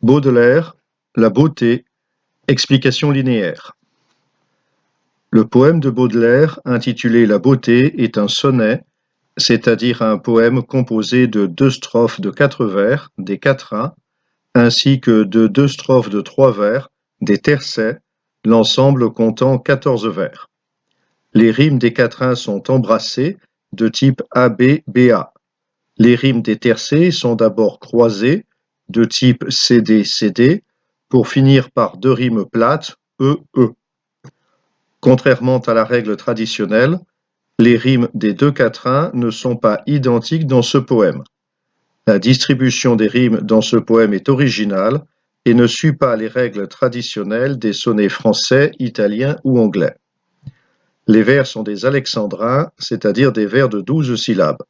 Baudelaire, La beauté, explication linéaire. Le poème de Baudelaire, intitulé La beauté, est un sonnet, c'est-à-dire un poème composé de 2 strophes de 4 vers, des quatrains, ainsi que de 2 strophes de 3 vers, des tercets, l'ensemble comptant 14 vers. Les rimes des quatrains sont embrassées, de type AB-BA. Les rimes des tercets sont d'abord croisées, de type CD-CD, pour finir par 2 rimes plates, E-E. Contrairement à la règle traditionnelle, les rimes des 2 quatrains ne sont pas identiques dans ce poème. La distribution des rimes dans ce poème est originale et ne suit pas les règles traditionnelles des sonnets français, italiens ou anglais. Les vers sont des alexandrins, c'est-à-dire des vers de 12 syllabes.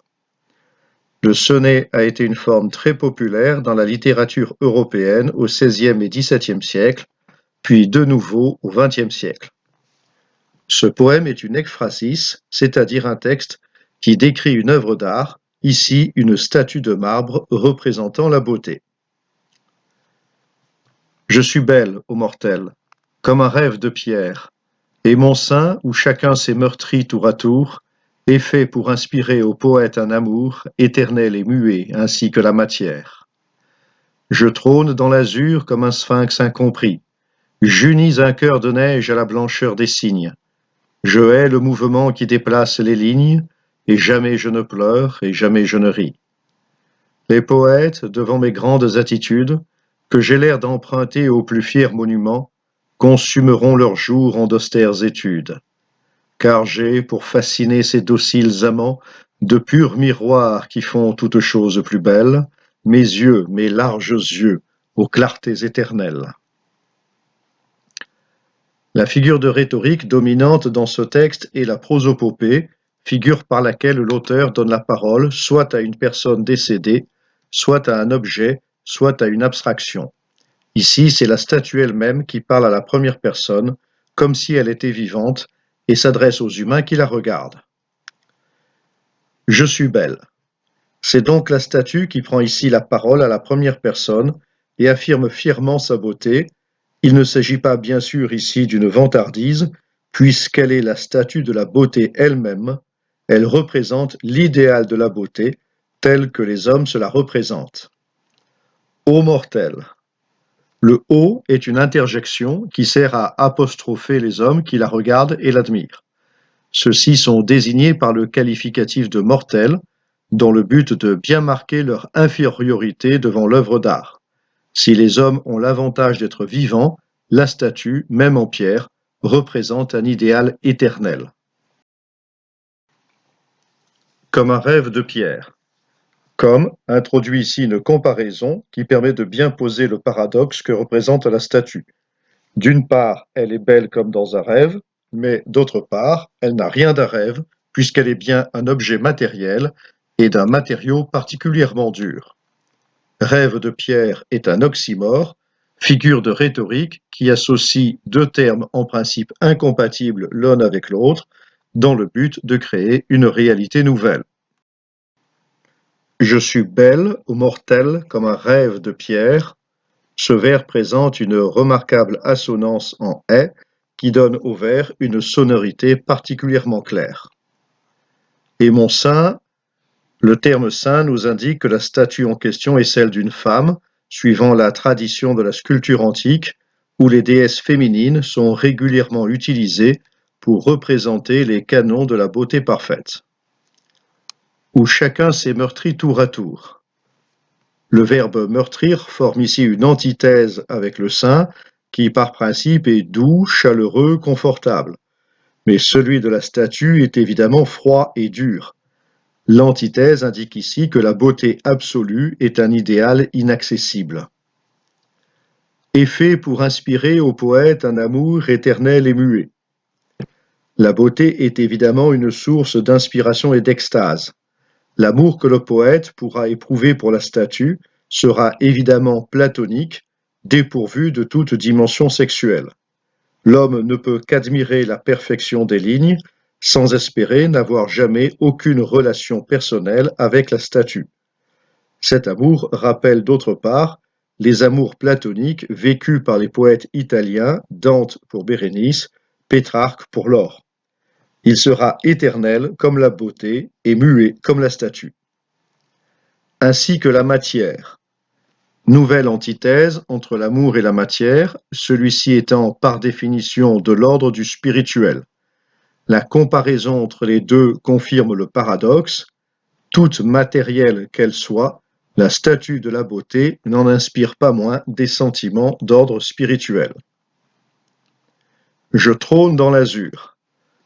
Le sonnet a été une forme très populaire dans la littérature européenne au XVIe et XVIIe siècle, puis de nouveau au XXe siècle. Ce poème est une ekphrasis, c'est-à-dire un texte qui décrit une œuvre d'art, ici une statue de marbre représentant la beauté. Je suis belle, ô mortel, comme un rêve de pierre, et mon sein, où chacun s'est meurtri tour à tour, est fait pour inspirer au poète un amour éternel et muet, ainsi que la matière. Je trône dans l'azur comme un sphinx incompris, j'unis un cœur de neige à la blancheur des cygnes. Je hais le mouvement qui déplace les lignes, et jamais je ne pleure, et jamais je ne ris. Les poètes, devant mes grandes attitudes, que j'ai l'air d'emprunter aux plus fiers monuments, consumeront leurs jours en d'austères études. Car j'ai, pour fasciner ces dociles amants, de purs miroirs qui font toutes choses plus belles, mes yeux, mes larges yeux, aux clartés éternelles. La figure de rhétorique dominante dans ce texte est la prosopopée, figure par laquelle l'auteur donne la parole soit à une personne décédée, soit à un objet, soit à une abstraction. Ici, c'est la statue elle-même qui parle à la première personne, comme si elle était vivante, et s'adresse aux humains qui la regardent. Je suis belle. C'est donc la statue qui prend ici la parole à la première personne et affirme fièrement sa beauté. Il ne s'agit pas bien sûr ici d'une vantardise, puisqu'elle est la statue de la beauté elle-même. Elle représente l'idéal de la beauté, tel que les hommes se la représentent. Ô mortel. Le ô est une interjection qui sert à apostropher les hommes qui la regardent et l'admirent. Ceux-ci sont désignés par le qualificatif de mortel, dans le but de bien marquer leur infériorité devant l'œuvre d'art. Si les hommes ont l'avantage d'être vivants, la statue, même en pierre, représente un idéal éternel. Comme un rêve de pierre. Comme introduit ici une comparaison qui permet de bien poser le paradoxe que représente la statue. D'une part, elle est belle comme dans un rêve, mais d'autre part, elle n'a rien d'un rêve, puisqu'elle est bien un objet matériel et d'un matériau particulièrement dur. Rêve de pierre est un oxymore, figure de rhétorique qui associe 2 termes en principe incompatibles l'un avec l'autre, dans le but de créer une réalité nouvelle. Je suis belle ou mortelle comme un rêve de pierre. Ce vers présente une remarquable assonance en « est » qui donne au vers une sonorité particulièrement claire. Et mon sein, le terme sein nous indique que la statue en question est celle d'une femme, suivant la tradition de la sculpture antique, où les déesses féminines sont régulièrement utilisées pour représenter les canons de la beauté parfaite. Où chacun s'est meurtri tour à tour. Le verbe meurtrir forme ici une antithèse avec le sein, qui par principe est doux, chaleureux, confortable. Mais celui de la statue est évidemment froid et dur. L'antithèse indique ici que la beauté absolue est un idéal inaccessible. Est fait pour inspirer au poète un amour éternel et muet. La beauté est évidemment une source d'inspiration et d'extase. L'amour que le poète pourra éprouver pour la statue sera évidemment platonique, dépourvu de toute dimension sexuelle. L'homme ne peut qu'admirer la perfection des lignes, sans espérer n'avoir jamais aucune relation personnelle avec la statue. Cet amour rappelle d'autre part les amours platoniques vécus par les poètes italiens, Dante pour Bérénice, Pétrarque pour Laure. Il sera éternel comme la beauté et muet comme la statue. Ainsi que la matière. Nouvelle antithèse entre l'amour et la matière, celui-ci étant par définition de l'ordre du spirituel. La comparaison entre les deux confirme le paradoxe. Toute matérielle qu'elle soit, la statue de la beauté n'en inspire pas moins des sentiments d'ordre spirituel. Je trône dans l'azur.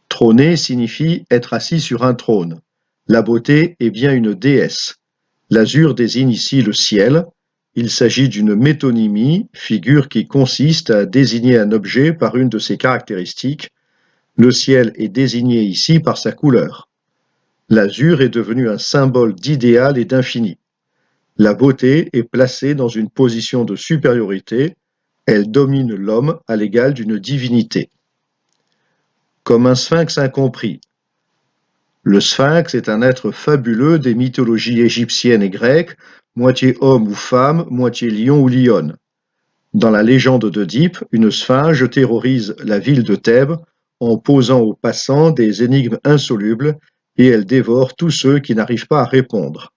Trôner signifie être assis sur un trône. La beauté est bien une déesse. L'azur désigne ici le ciel. Il s'agit d'une métonymie, figure qui consiste à désigner un objet par une de ses caractéristiques. Le ciel est désigné ici par sa couleur. L'azur est devenu un symbole d'idéal et d'infini. La beauté est placée dans une position de supériorité. Elle domine l'homme à l'égal d'une divinité. Comme un sphinx incompris. Le sphinx est un être fabuleux des mythologies égyptiennes et grecques, moitié homme ou femme, moitié lion ou lionne. Dans la légende d'Oedipe, une sphinge terrorise la ville de Thèbes en posant aux passants des énigmes insolubles et elle dévore tous ceux qui n'arrivent pas à répondre.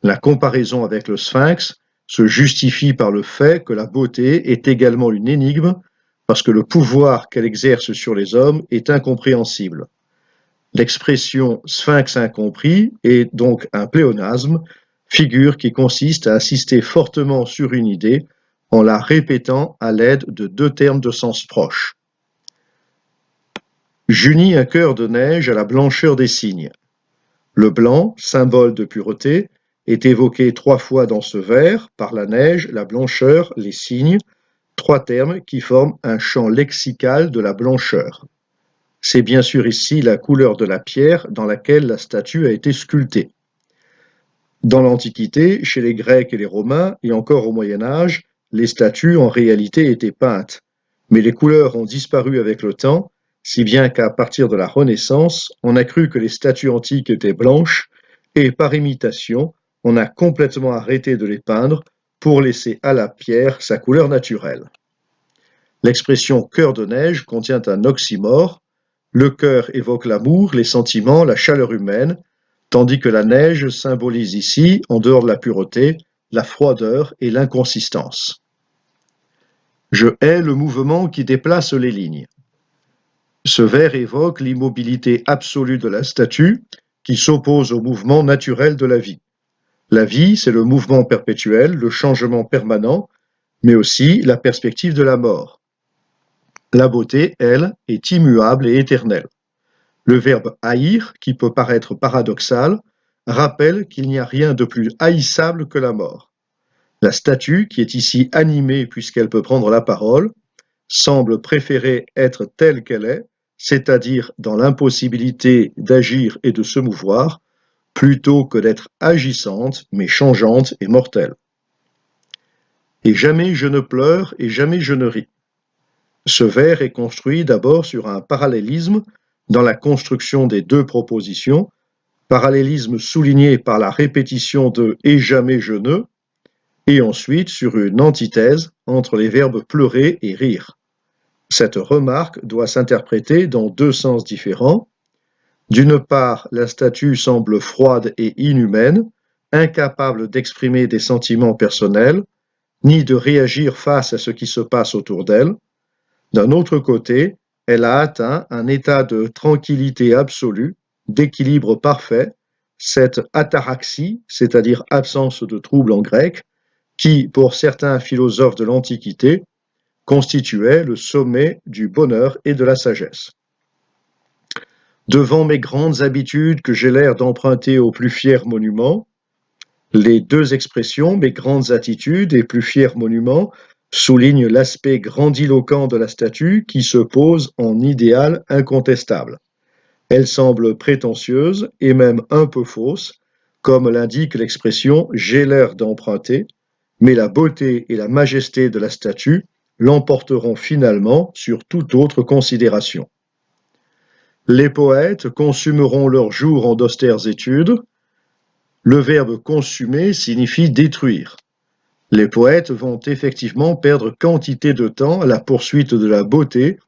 La comparaison avec le sphinx se justifie par le fait que la beauté est également une énigme parce que le pouvoir qu'elle exerce sur les hommes est incompréhensible. L'expression sphinx incompris est donc un pléonasme, figure qui consiste à insister fortement sur une idée en la répétant à l'aide de deux termes de sens proches. J'unis un cœur de neige à la blancheur des cygnes. Le blanc, symbole de pureté, est évoqué 3 fois dans ce vers par la neige, la blancheur, les cygnes, 3 termes qui forment un champ lexical de la blancheur. C'est bien sûr ici la couleur de la pierre dans laquelle la statue a été sculptée. Dans l'Antiquité, chez les Grecs et les Romains, et encore au Moyen Âge, les statues en réalité étaient peintes, mais les couleurs ont disparu avec le temps, si bien qu'à partir de la Renaissance, on a cru que les statues antiques étaient blanches, et par imitation, on a complètement arrêté de les peindre pour laisser à la pierre sa couleur naturelle. L'expression cœur de neige contient un oxymore. Le cœur évoque l'amour, les sentiments, la chaleur humaine, tandis que la neige symbolise ici, en dehors de la pureté, la froideur et l'inconsistance. Je hais le mouvement qui déplace les lignes. Ce vers évoque l'immobilité absolue de la statue qui s'oppose au mouvement naturel de la vie. La vie, c'est le mouvement perpétuel, le changement permanent, mais aussi la perspective de la mort. La beauté, elle, est immuable et éternelle. Le verbe haïr, qui peut paraître paradoxal, rappelle qu'il n'y a rien de plus haïssable que la mort. La statue, qui est ici animée puisqu'elle peut prendre la parole, semble préférer être telle qu'elle est, c'est-à-dire dans l'impossibilité d'agir et de se mouvoir, plutôt que d'être agissante, mais changeante et mortelle. Et jamais je ne pleure et jamais je ne ris. Ce vers est construit d'abord sur un parallélisme dans la construction des deux propositions, parallélisme souligné par la répétition de « et jamais je ne », et ensuite sur une antithèse entre les verbes pleurer et rire. Cette remarque doit s'interpréter dans 2 sens différents. D'une part, la statue semble froide et inhumaine, incapable d'exprimer des sentiments personnels, ni de réagir face à ce qui se passe autour d'elle. D'un autre côté, elle a atteint un état de tranquillité absolue, d'équilibre parfait, cette ataraxie, c'est-à-dire absence de trouble en grec, qui, pour certains philosophes de l'Antiquité, constituait le sommet du bonheur et de la sagesse. Devant mes grandes habitudes que j'ai l'air d'emprunter aux plus fiers monuments, les 2 expressions, mes grandes attitudes et plus fiers monuments, souligne l'aspect grandiloquent de la statue qui se pose en idéal incontestable. Elle semble prétentieuse et même un peu fausse, comme l'indique l'expression « j'ai l'air d'emprunter », mais la beauté et la majesté de la statue l'emporteront finalement sur toute autre considération. Les poètes consumeront leurs jours en d'austères études. Le verbe « consumer » signifie détruire. Les poètes vont effectivement perdre quantité de temps à la poursuite de la beauté,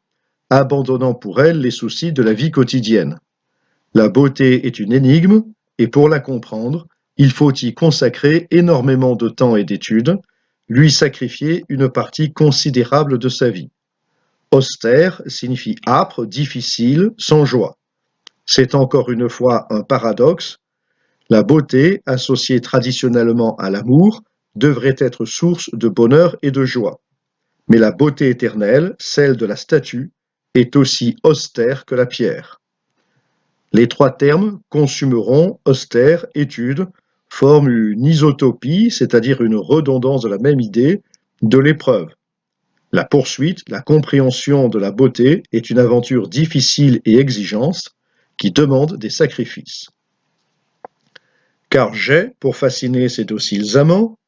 abandonnant pour elle les soucis de la vie quotidienne. La beauté est une énigme, et pour la comprendre, il faut y consacrer énormément de temps et d'études, lui sacrifier une partie considérable de sa vie. Austère signifie âpre, difficile, sans joie. C'est encore une fois un paradoxe. La beauté, associée traditionnellement à l'amour, devrait être source de bonheur et de joie. Mais la beauté éternelle, celle de la statue, est aussi austère que la pierre. Les trois termes, consumeron, austère, étude, forment une isotopie, c'est-à-dire une redondance de la même idée, de l'épreuve. La poursuite, la compréhension de la beauté est une aventure difficile et exigeante qui demande des sacrifices. Car j'ai, pour fasciner ces dociles amants,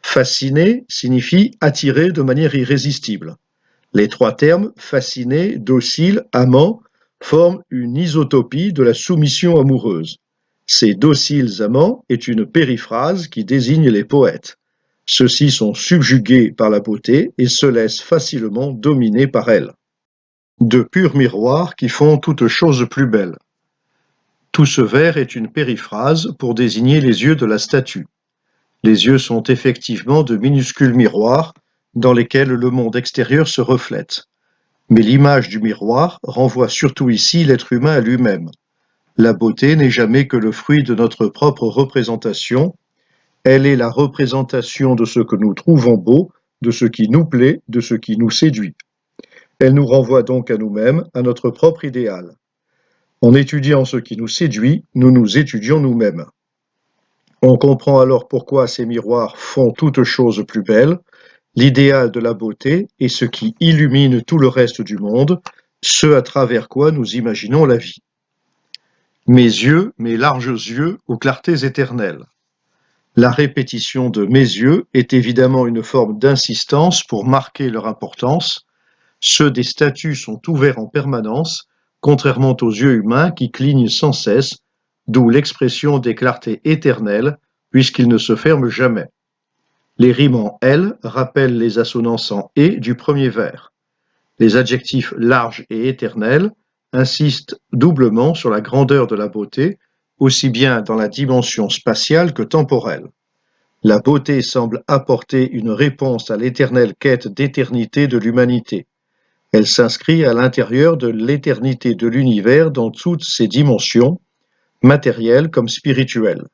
fasciner signifie attirer de manière irrésistible. Les trois termes, fasciné, docile, amant, forment une isotopie de la soumission amoureuse. Ces dociles amants est une périphrase qui désigne les poètes. Ceux-ci sont subjugués par la beauté et se laissent facilement dominer par elle. De purs miroirs qui font toute chose plus belle. Tout ce vers est une périphrase pour désigner les yeux de la statue. Les yeux sont effectivement de minuscules miroirs dans lesquels le monde extérieur se reflète. Mais l'image du miroir renvoie surtout ici l'être humain à lui-même. La beauté n'est jamais que le fruit de notre propre représentation. Elle est la représentation de ce que nous trouvons beau, de ce qui nous plaît, de ce qui nous séduit. Elle nous renvoie donc à nous-mêmes, à notre propre idéal. En étudiant ce qui nous séduit, nous nous étudions nous-mêmes. On comprend alors pourquoi ces miroirs font toutes choses plus belles. L'idéal de la beauté est ce qui illumine tout le reste du monde, ce à travers quoi nous imaginons la vie. Mes yeux, mes larges yeux, aux clartés éternelles. La répétition de mes yeux est évidemment une forme d'insistance pour marquer leur importance. Ceux des statues sont ouverts en permanence, contrairement aux yeux humains qui clignent sans cesse, d'où l'expression des clartés éternelles, puisqu'ils ne se ferment jamais. Les rimes en L rappellent les assonances en E du premier vers. Les adjectifs large et éternel insistent doublement sur la grandeur de la beauté, aussi bien dans la dimension spatiale que temporelle. La beauté semble apporter une réponse à l'éternelle quête d'éternité de l'humanité. Elle s'inscrit à l'intérieur de l'éternité de l'univers dans toutes ses dimensions, matérielles comme spirituelles.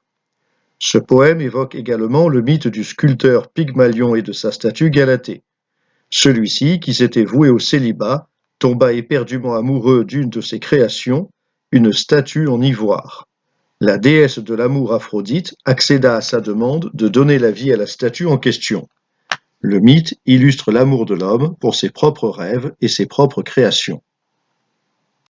Ce poème évoque également le mythe du sculpteur Pygmalion et de sa statue Galatée. Celui-ci, qui s'était voué au célibat, tomba éperdument amoureux d'une de ses créations, une statue en ivoire. La déesse de l'amour Aphrodite accéda à sa demande de donner la vie à la statue en question. Le mythe illustre l'amour de l'homme pour ses propres rêves et ses propres créations.